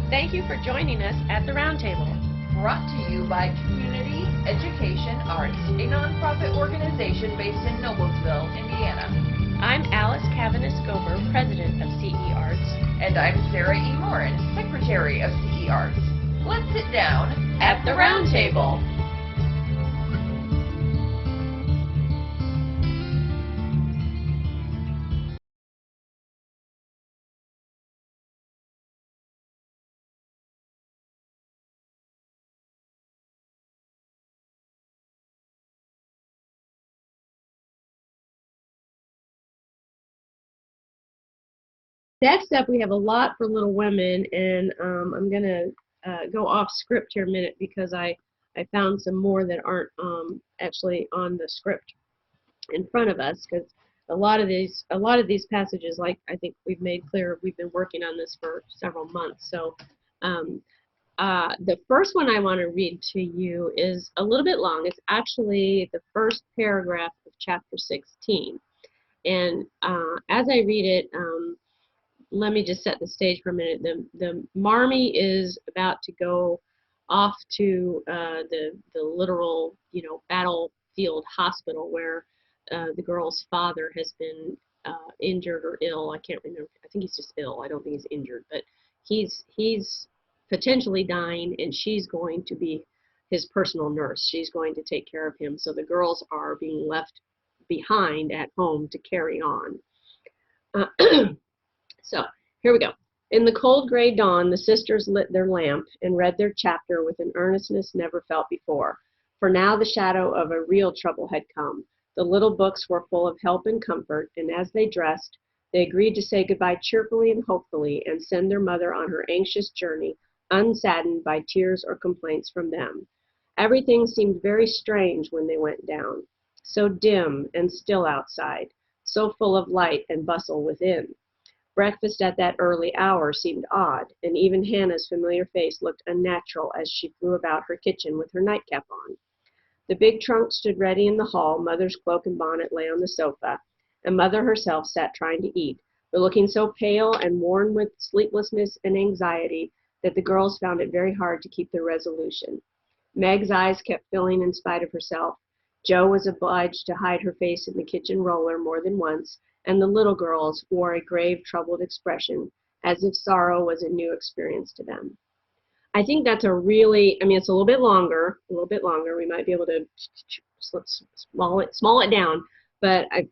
Thank you for joining us at the Roundtable. Brought to you by Community Education Arts, a nonprofit organization based in Noblesville, Indiana. I'm Alice Cavanis-Gober, President of CE Arts. And I'm Sarah E. Morin, Secretary of CE Arts. Let's sit down at the Roundtable. Next up, we have a lot for Little Women, and I'm going to go off script here a minute because I found some more that aren't actually on the script in front of us, because a lot of these passages, like I think we've made clear, we've been working on this for several months. So the first one I want to read to you is a little bit long. It's actually the first paragraph of chapter 16, and as I read it, let me just set the stage for a minute. The Marmee is about to go off to the literal, battlefield hospital where the girl's father has been injured or ill. I can't remember. I think he's just ill. I don't think he's injured, but he's potentially dying, and she's going to be his personal nurse. She's going to take care of him. So the girls are being left behind at home to carry on. So here we go. In the cold gray dawn, the sisters lit their lamp and read their chapter with an earnestness never felt before. For now the shadow of a real trouble had come. The little books were full of help and comfort, and as they dressed, they agreed to say goodbye cheerfully and hopefully and send their mother on her anxious journey, unsaddened by tears or complaints from them. Everything seemed very strange when they went down. So dim and still outside, so full of light and bustle within. Breakfast at that early hour seemed odd, and even Hannah's familiar face looked unnatural as she flew about her kitchen with her nightcap on. The big trunk stood ready in the hall, Mother's cloak and bonnet lay on the sofa, and Mother herself sat trying to eat, but looking so pale and worn with sleeplessness and anxiety that the girls found it very hard to keep their resolution. Meg's eyes kept filling in spite of herself. Jo was obliged to hide her face in the kitchen roller more than once, and the little girls wore a grave, troubled expression, as if sorrow was a new experience to them. I think that's a really, it's a little bit longer. We might be able to small it down, but I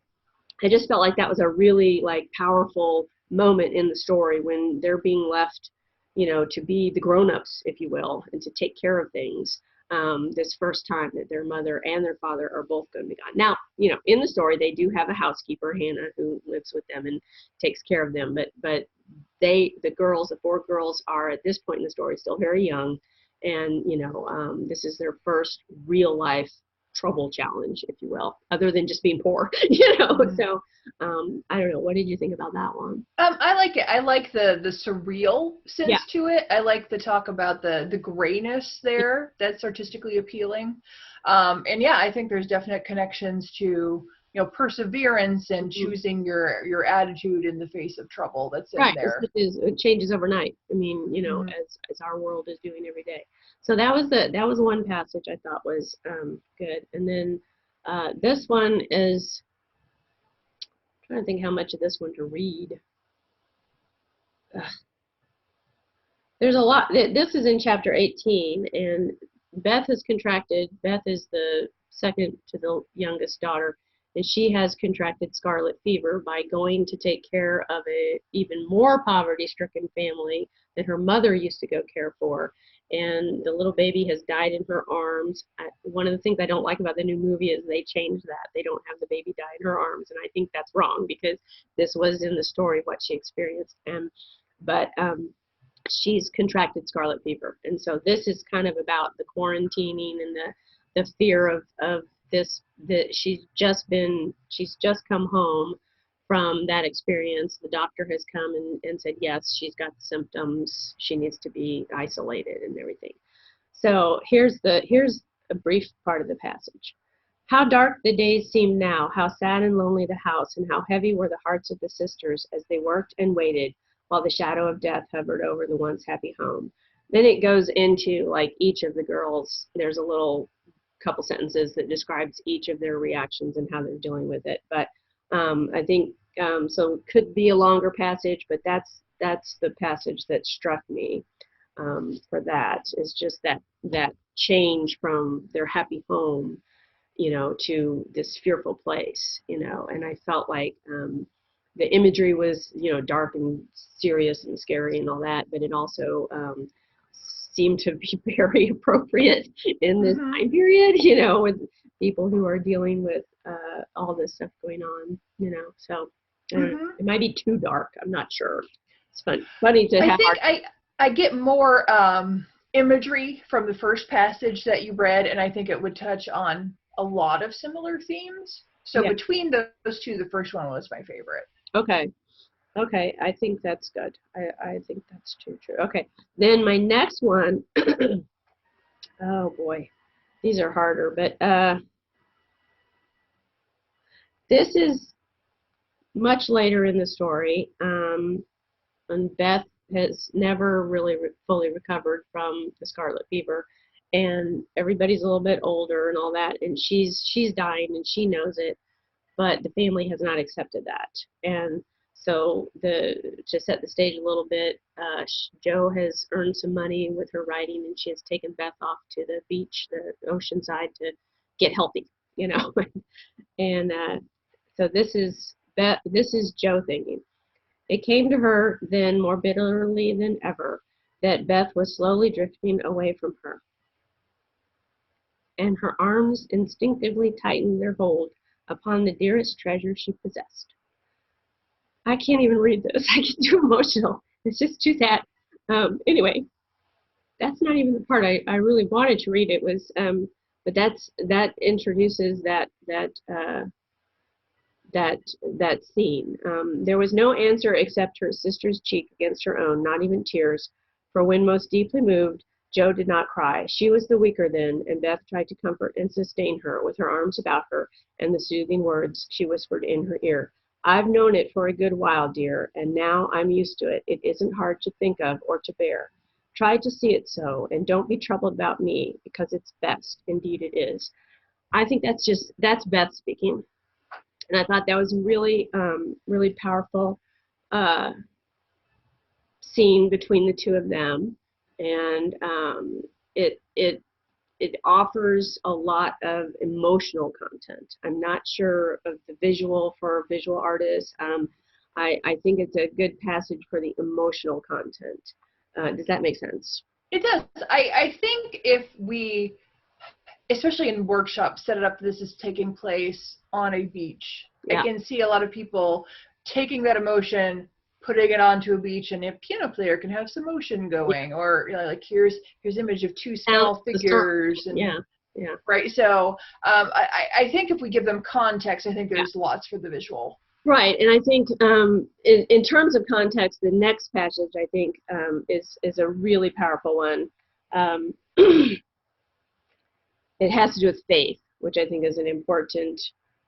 just felt like that was a really powerful moment in the story when they're being left, to be the grown-ups, if you will, and to take care of things. This first time that their mother and their father are both going to be gone. Now, in the story, they do have a housekeeper, Hannah, who lives with them and takes care of them. But the four girls are at this point in the story still very young, and this is their first real life trouble challenge, if you will, other than just being poor. So I don't know. What did you think about that one? I like it. I like the surreal sense to it. I like the talk about the grayness there. That's artistically appealing. And yeah, I think there's definite connections to perseverance and choosing your attitude in the face of trouble. That's in there. It changes overnight. As our world is doing every day. So that was one passage I thought was good. And then this one is, I'm trying to think how much of this one to read. There's a lot. This is in chapter 18, and Beth is the second to the youngest daughter, and she has contracted scarlet fever by going to take care of a even more poverty-stricken family that her mother used to go care for. And the little baby has died in her arms. One of the things I don't like about the new movie is they changed that. They don't have the baby die in her arms, and I think that's wrong because this was in the story what she experienced. But she's contracted scarlet fever, and so this is kind of about the quarantining and the fear of this. That she's just come home from that experience. The doctor has come and said, yes, she's got the symptoms. She needs to be isolated and everything. So here's a brief part of the passage. How dark the days seemed now, how sad and lonely the house, and how heavy were the hearts of the sisters as they worked and waited, while the shadow of death hovered over the once happy home. Then it goes into like each of the girls. There's a little couple sentences that describes each of their reactions and how they're dealing with it. But I think so. It could be a longer passage, but that's the passage that struck me for that. Is just that change from their happy home, to this fearful place, and I felt like the imagery was, dark and serious and scary and all that, but it also seemed to be very appropriate in this time period, with people who are dealing with all this stuff going on, so it might be too dark. I'm not sure. It's funny to have. I think I get more imagery from the first passage that you read, and I think it would touch on a lot of similar themes. So between those two, the first one was my favorite. Okay, I think that's good. I think that's true. Okay, then my next one, oh boy, these are harder, but this is much later in the story, and Beth has never really fully recovered from the scarlet fever, and everybody's a little bit older and all that, and she's dying and she knows it, but the family has not accepted that. And so to set the stage a little bit, Jo has earned some money with her writing, and she has taken Beth off to the beach, the ocean side, to get healthy, and so this is Jo thinking. It came to her then more bitterly than ever that Beth was slowly drifting away from her, and her arms instinctively tightened their hold upon the dearest treasure she possessed. I can't even read this. I get too emotional. It's just too sad. Anyway, that's not even the part I really wanted to read. It was, but that introduces that scene. There was no answer except her sister's cheek against her own, not even tears, for when most deeply moved, Jo did not cry. She was the weaker then, and Beth tried to comfort and sustain her with her arms about her and the soothing words she whispered in her ear. I've known it for a good while, dear, and now I'm used to it. It isn't hard to think of or to bear. Try to see it so, and don't be troubled about me, because it's best. Indeed it is. I think that's Beth speaking. And I thought that was really, really powerful scene between the two of them, and it offers a lot of emotional content. I'm not sure of the visual for visual artists. I think it's a good passage for the emotional content. Does that make sense? It does. I think if we, especially in workshops, set it up this is taking place on a beach. I can see a lot of people taking that emotion, putting it onto a beach, and a piano player can have some motion going, or like here's image of two small figures, and right. So I think if we give them context, I think there's lots for the visual. Right, and I think in terms of context, the next passage I think is a really powerful one. It has to do with faith, which I think is an important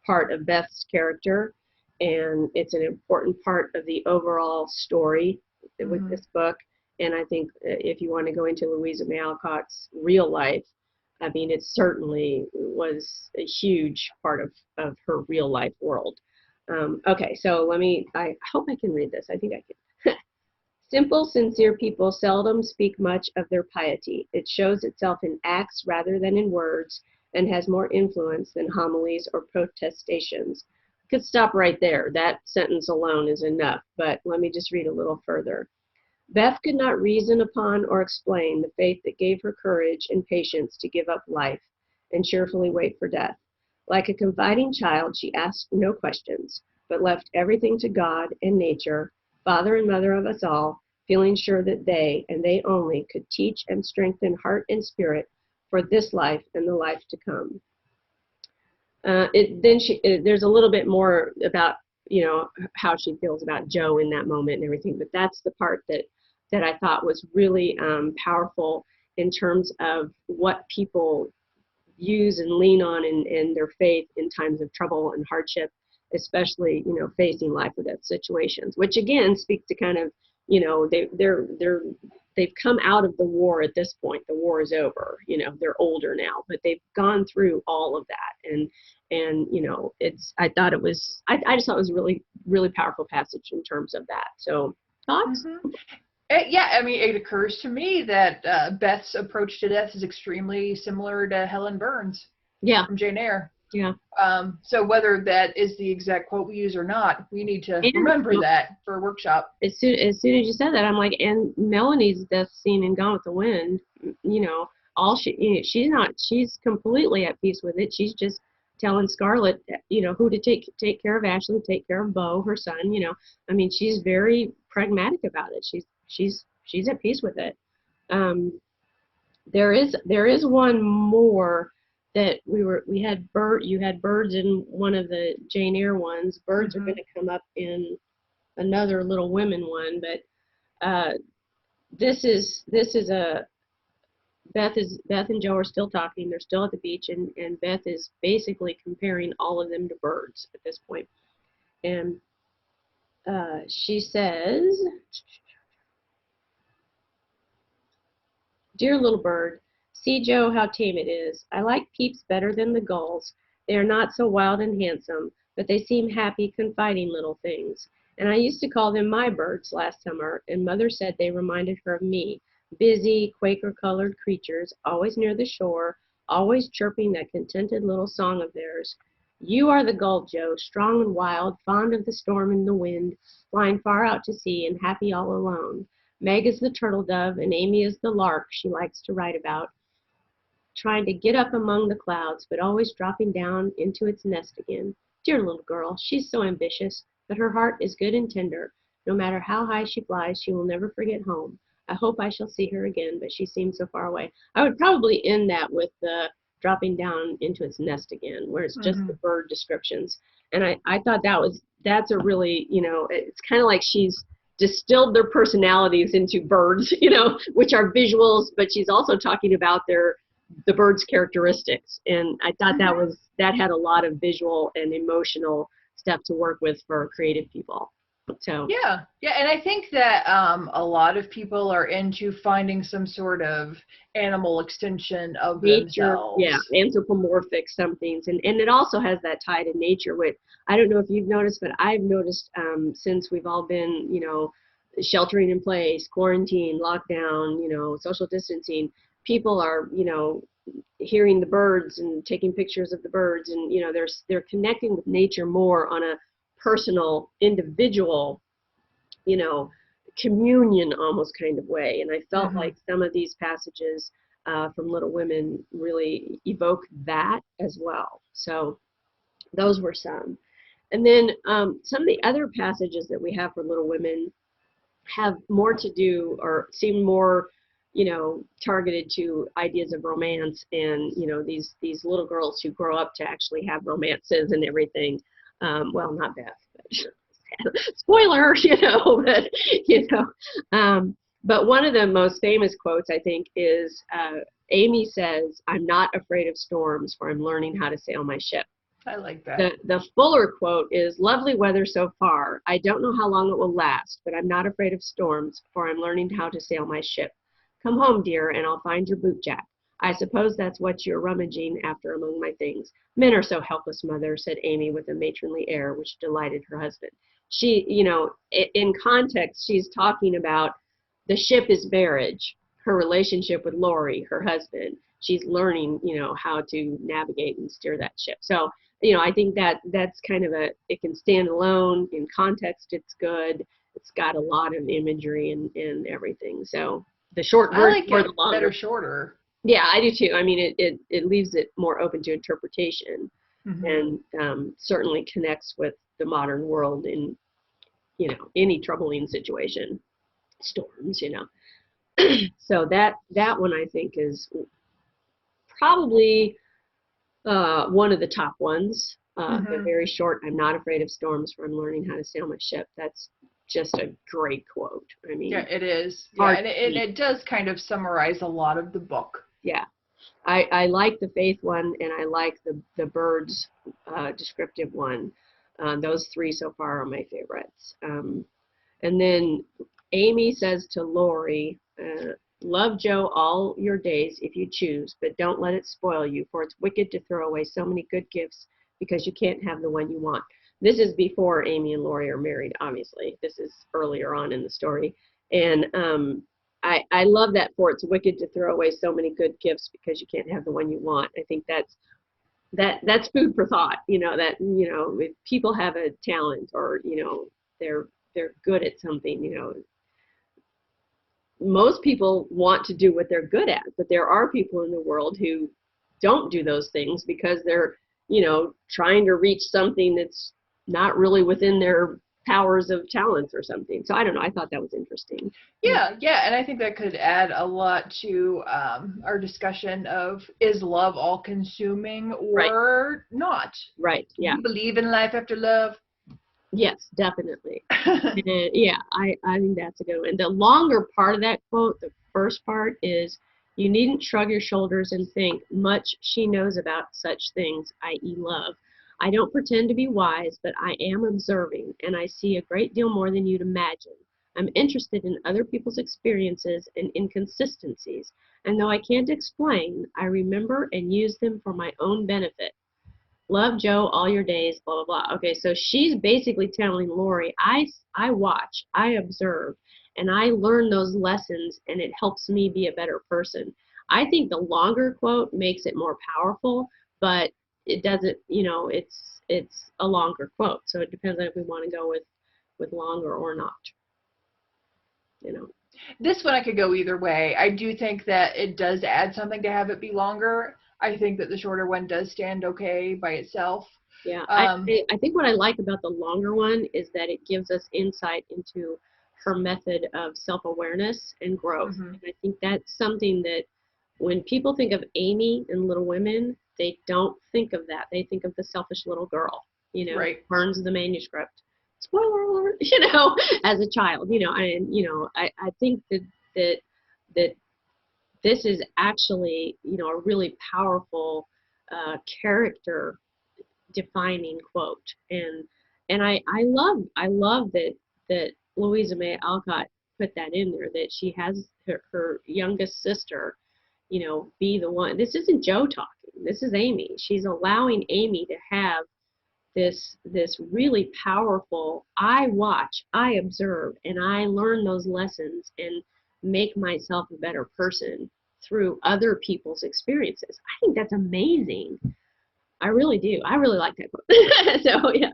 part of Beth's character, and it's an important part of the overall story with this book. And I think if you want to go into Louisa May Alcott's real life, I mean, it certainly was a huge part of her real life world. Okay, so I hope I can read this. I think I can. Simple, sincere people seldom speak much of their piety. It shows itself in acts rather than in words, and has more influence than homilies or protestations. I could stop right there. That sentence alone is enough, but let me just read a little further. Beth could not reason upon or explain the faith that gave her courage and patience to give up life and cheerfully wait for death. Like a confiding child, she asked no questions, but left everything to God and nature, Father and Mother of us all, feeling sure that they, and they only, could teach and strengthen heart and spirit for this life and the life to come. There's a little bit more about, how she feels about Jo in that moment and everything, but that's the part that I thought was really powerful in terms of what people use and lean on in their faith in times of trouble and hardship, especially, facing life or death situations, which again speaks to kind of you know, they've come out of the war at this point. The war is over, you know, they're older now, but they've gone through all of that. And you know, I thought it was, I just thought it was a really, really powerful passage in terms of that. So thoughts? Yeah, I mean, it occurs to me that Beth's approach to death is extremely similar to Helen Burns from Jane Eyre. Yeah. So whether that is the exact quote we use or not, we need to remember that for a workshop. As soon as you said that, I'm like, and Melanie's death scene in Gone with the Wind, you know, she's completely at peace with it. She's just telling Scarlett, you know, who to take care of Ashley, take care of Beau, her son, you know. I mean, she's very pragmatic about it. She's at peace with it. There is one more that you had birds in one of the Jane Eyre ones. Birds are going to come up in another Little Women one, but this is a Beth and Joe are still talking. They're still at the beach, and Beth is basically comparing all of them to birds at this point. And she says, "Dear little bird, see, Joe, how tame it is. I like Peeps better than the gulls. They are not so wild and handsome, but they seem happy, confiding little things. And I used to call them my birds last summer, and Mother said they reminded her of me, busy, Quaker-colored creatures, always near the shore, always chirping that contented little song of theirs. You are the gull, Joe, strong and wild, fond of the storm and the wind, flying far out to sea and happy all alone. Meg is the turtle dove, and Amy is the lark she likes to write about, trying to get up among the clouds, but always dropping down into its nest again. Dear little girl, she's so ambitious, but her heart is good and tender. No matter how high she flies, she will never forget home. I hope I shall see her again, but she seems so far away." I would probably end that with the dropping down into its nest again, where it's just the bird descriptions. And I thought that's a really, you know, it's kind of like she's distilled their personalities into birds, you know, which are visuals, but she's also talking about the bird's characteristics. And I thought that had a lot of visual and emotional stuff to work with for creative people. So yeah, and I think that a lot of people are into finding some sort of animal extension of themselves. Yeah, anthropomorphic some things, and it also has that tie to nature. Which I don't know if you've noticed, but I've noticed since we've all been, you know, sheltering in place, quarantine, lockdown, you know, social distancing, people are, you know, hearing the birds and taking pictures of the birds, and you know, they're connecting with nature more on a personal, individual, you know, communion almost kind of way. And I felt like some of these passages from Little Women really evoke that as well. So those were some. And then some of the other passages that we have for Little Women have more to do or seem more, you know, targeted to ideas of romance and, you know, these little girls who grow up to actually have romances and everything. Well, not Beth, but spoiler, you know, but, you know. But one of the most famous quotes, I think, is Amy says, "I'm not afraid of storms, for I'm learning how to sail my ship." I like that. The fuller quote is, "Lovely weather so far. I don't know how long it will last, but I'm not afraid of storms, for I'm learning how to sail my ship. Come home, dear, and I'll find your boot jack. I suppose that's what you're rummaging after among my things. Men are so helpless, Mother," said Amy with a matronly air which delighted her husband. She, you know, in context, she's talking about the ship is marriage, her relationship with Laurie, her husband. She's learning, you know, how to navigate and steer that ship. So, you know, I think that's kind of it can stand alone. In context, it's good. It's got a lot of imagery and everything. So the short version or the longer. Better shorter. Yeah, I do too. I mean, it leaves it more open to interpretation and certainly connects with the modern world in, you know, any troubling situation, storms, you know. So that one I think is probably one of the top ones. The very short, "I'm not afraid of storms, for I'm learning how to sail my ship." That's just a great quote. I mean, yeah, it is. Yeah, and it does kind of summarize a lot of the book. Yeah, I like the faith one, and I like the birds descriptive one. Those three so far are my favorites. And then Amy says to Laurie, love Joe all your days if you choose, but don't let it spoil you, for it's wicked to throw away so many good gifts because you can't have the one you want. This is before Amy and Laurie are married, obviously. This is earlier on in the story. And I love that, for it's wicked to throw away so many good gifts because you can't have the one you want. I think that's food for thought, that, if people have a talent, or, they're good at something, most people want to do what they're good at, but there are people in the world who don't do those things because they're, trying to reach something that's not really within their powers of talents or something. So I don't know. I thought that was interesting. Yeah, and I think that could add a lot to our discussion of, is love all-consuming or not? Right. Yeah. Do you believe in life after love? Yes, definitely. And, yeah, I think that's a good one. The longer part of that quote, the first part is, you needn't shrug your shoulders and think, much she knows about such things, i.e. love. I don't pretend to be wise, but I am observing, and I see a great deal more than you'd imagine. I'm interested in other people's experiences and inconsistencies, and though I can't explain, I remember and use them for my own benefit. Love Joe all your days, blah, blah, blah. Okay, so she's basically telling Laurie, I watch, I observe, and I learn those lessons, and it helps me be a better person. I think the longer quote makes it more powerful, but it doesn't, it's a longer quote. So it depends on if we want to go with longer or not. This one I could go either way. I do think that it does add something to have it be longer. I think that the shorter one does stand okay by itself. Yeah, I think what I like about the longer one is that it gives us insight into her method of self-awareness and growth. Mm-hmm. And I think that's something that when people think of Amy in Little Women, they don't think of that. They think of the selfish little girl, right. burns the manuscript. Spoiler alert, as a child, and I think that this is actually, a really powerful character defining quote. And I love that Louisa May Alcott put that in there, that she has her youngest sister, be the one. This isn't Joe talking. This is Amy. She's allowing Amy to have this really powerful, I watch, I observe, and I learn those lessons and make myself a better person through other people's experiences. I think that's amazing. I really do. I really like that book. So, yeah.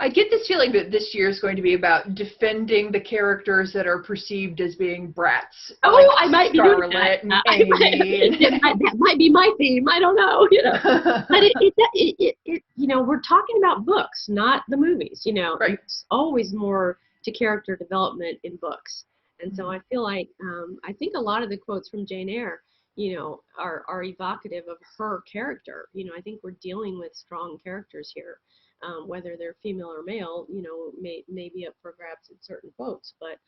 I get this feeling that this year is going to be about defending the characters that are perceived as being brats. Oh, like I might be doing that. And Amy. That might be my theme. I don't know. But we're talking about books, not the movies. Right. It's always more to character development in books. And so I feel like I think a lot of the quotes from Jane Eyre, are evocative of her character. I think we're dealing with strong characters here, whether they're female or male, may be up for grabs in certain quotes. But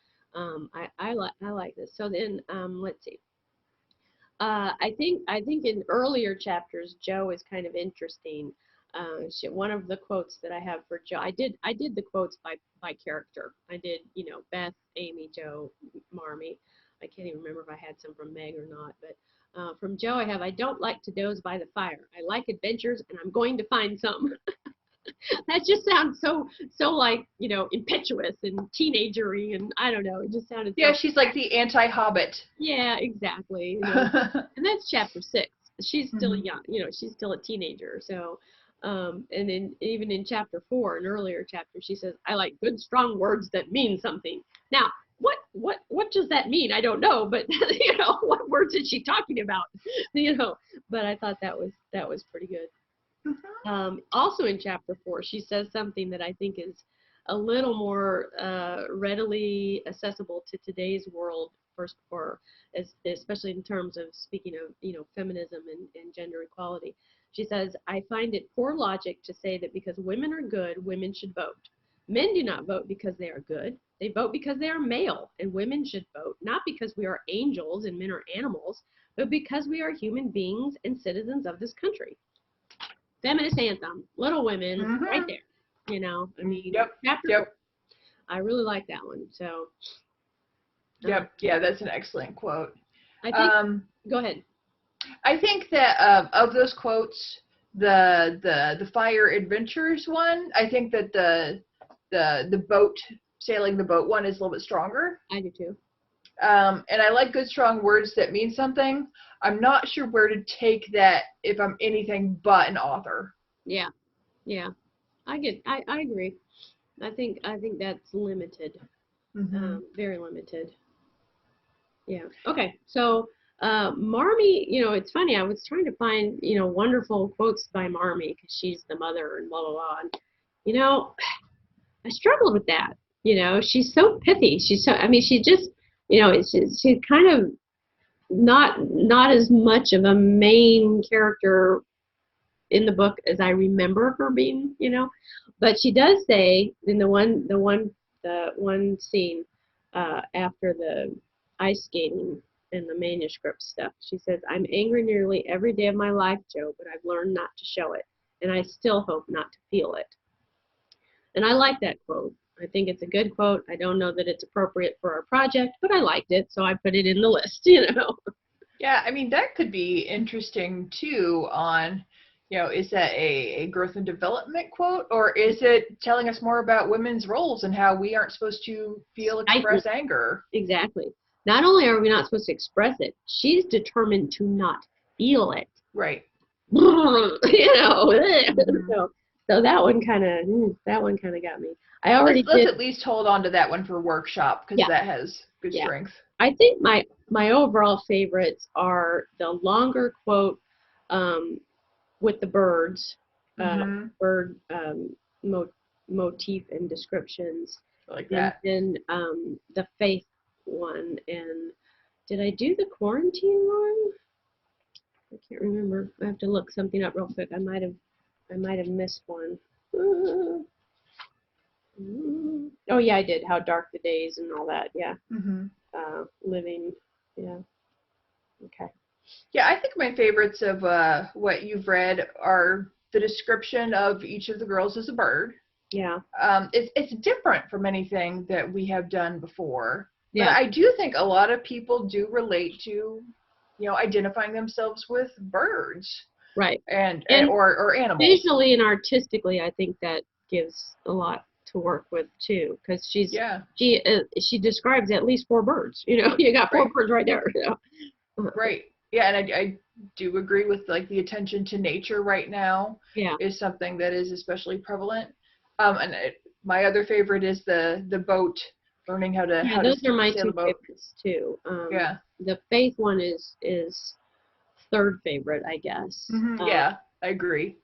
I like this. So then let's see. I think in earlier chapters, Joe is kind of interesting. One of the quotes that I have for Joe, I did the quotes by character. I did, Beth, Amy, Joe, Marmee. I can't even remember if I had some from Meg or not, but from Joe I have, I don't like to doze by the fire. I like adventures, and I'm going to find some. That just sounds so like, impetuous and teenagery, and I don't know, it just sounded. Yeah, she's like the anti-Hobbit. Yeah, exactly. And that's chapter 6. She's still young, she's still a teenager. So, and then even in chapter 4, an earlier chapter, she says, I like good, strong words that mean something. Now, what does that mean? I don't know, but what words is she talking about? But I thought that was pretty good. Also in chapter 4, she says something that I think is a little more readily accessible to today's world, especially in terms of speaking of feminism and gender equality. She says, I find it poor logic to say that because women are good, women should vote. Men do not vote because they are good. They vote because they are male, and women should vote not because we are angels and men are animals, but because we are human beings and citizens of this country. Feminist anthem, Little Women, right there. I mean, Yep. chapter 4. I really like that one. So, Yep. Yeah, that's an excellent quote. I think. Go ahead. I think that of those quotes, the fire adventures one, I think that the boat sailing the boat one is a little bit stronger. I do too. And I like good strong words that mean something. I'm not sure where to take that if I'm anything but an author. Yeah. Yeah. I agree. I think that's limited. Mm-hmm. Very limited. Yeah. Okay. So, Marmee, it's funny. I was trying to find, wonderful quotes by Marmee because she's the mother and blah, blah, blah. And, you know, I struggled with that. She's so pithy. She just, she's kind of not as much of a main character in the book as I remember her being, but she does say in the one scene after the ice skating and the manuscript stuff, she says, "I'm angry nearly every day of my life, Joe, but I've learned not to show it, and I still hope not to feel it." And I like that quote. I think it's a good quote. I don't know that it's appropriate for our project, but I liked it, so I put it in the list, Yeah, I mean, that could be interesting too on, is that a growth and development quote, or is it telling us more about women's roles and how we aren't supposed to express anger? Exactly. Not only are we not supposed to express it, she's determined to not feel it. Right. Mm-hmm. So that one kind of got me. Let's at least hold on to that one for workshop because that has good strength. I think my overall favorites are the longer quote with the birds, bird motif and descriptions. I like that. And then the faith one. And did I do the quarantine one? I can't remember. I have to look something up real quick. I might have missed one. Oh yeah, I did. How dark the days and all that. Yeah. Mm-hmm. Living. Yeah. Okay. Yeah, I think my favorites of what you've read are the description of each of the girls as a bird. Yeah. It's different from anything that we have done before. Yeah. But I do think a lot of people do relate to, identifying themselves with birds. Right. And or animals. Visually and artistically, I think that gives a lot to work with too, because she describes at least 4 birds. You got 4 birds right there. Right. Yeah, and I do agree with like the attention to nature right now. Yeah. Is something that is especially prevalent. My other favorite is the boat, learning how to those are my 2 favorites too. The faith one is third favorite, I guess. Mm-hmm. Yeah, I agree.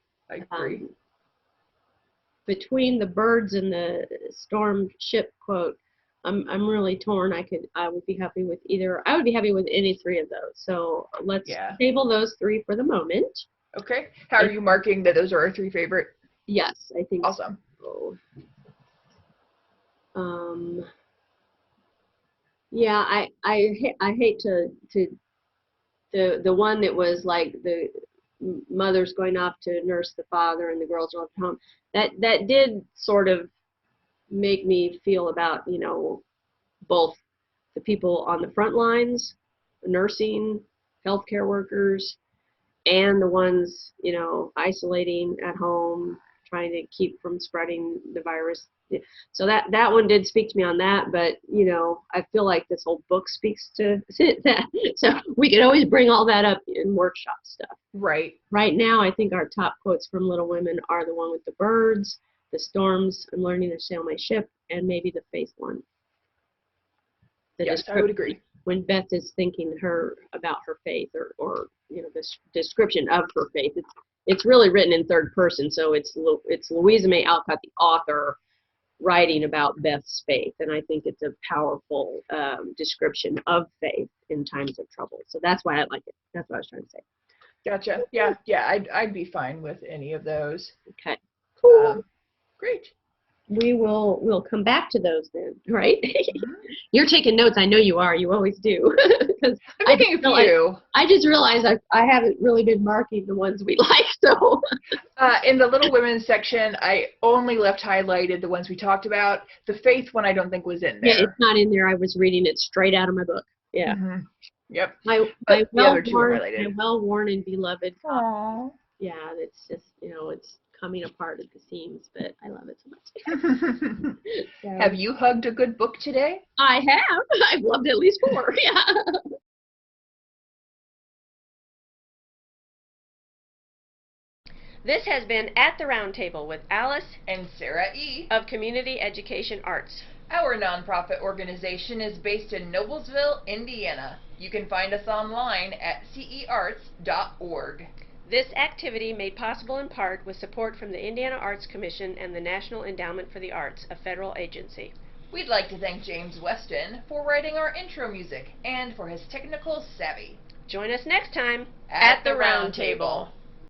Between the birds and the storm ship quote, I'm really torn. I would be happy with either. I would be happy with any 3 of those. So let's table those 3 for the moment. Okay. How are you marking that those are our 3 favorite? Yes, I think awesome. So. Yeah, I hate to the one that was like the mother's going off to nurse the father and the girls are left home. That did sort of make me feel about both the people on the front lines, nursing, healthcare workers, and the ones isolating at home, trying to keep from spreading the virus. So that one did speak to me on that, but I feel like this whole book speaks to that. So we could always bring all that up in workshop stuff. Right. Right now, I think our top quotes from Little Women are the one with the birds, the storms, I'm learning to sail my ship, and maybe the faith one. Yes, I would agree. When Beth is thinking about her faith, or this description of her faith, it's really written in third person, so it's Louisa May Alcott, the author, writing about Beth's faith, and I think it's a powerful description of faith in times of trouble. So that's why I like it. That's what I was trying to say. Gotcha. Yeah. I'd be fine with any of those. Okay. Cool. Great. we'll come back to those then, right? Mhm. You're taking notes. I know you are. You always do. Because I'm taking a few. I just realized I haven't really been marking the ones we like. So in the Little Women section, I only left highlighted the ones we talked about. The Faith one I don't think was in there. yeah, it's not in there. I was reading it straight out of my book. Yeah. Mm-hmm. Yep. My The other two are highlighted. my well-worn and beloved. Aww. Yeah, it's just, it's coming apart at the seams, but I love it so much. So, Have you hugged a good book today? I have. I've loved at least 4. Yeah. This has been At the Round Table with Alice And Sarah E. of Community Education Arts. Our nonprofit organization is based in Noblesville, Indiana. You can find us online at cearts.org. This activity made possible in part with support from the Indiana Arts Commission and the National Endowment for the Arts, a federal agency. We'd like to thank James Weston for writing our intro music and for his technical savvy. Join us next time At the Round Table.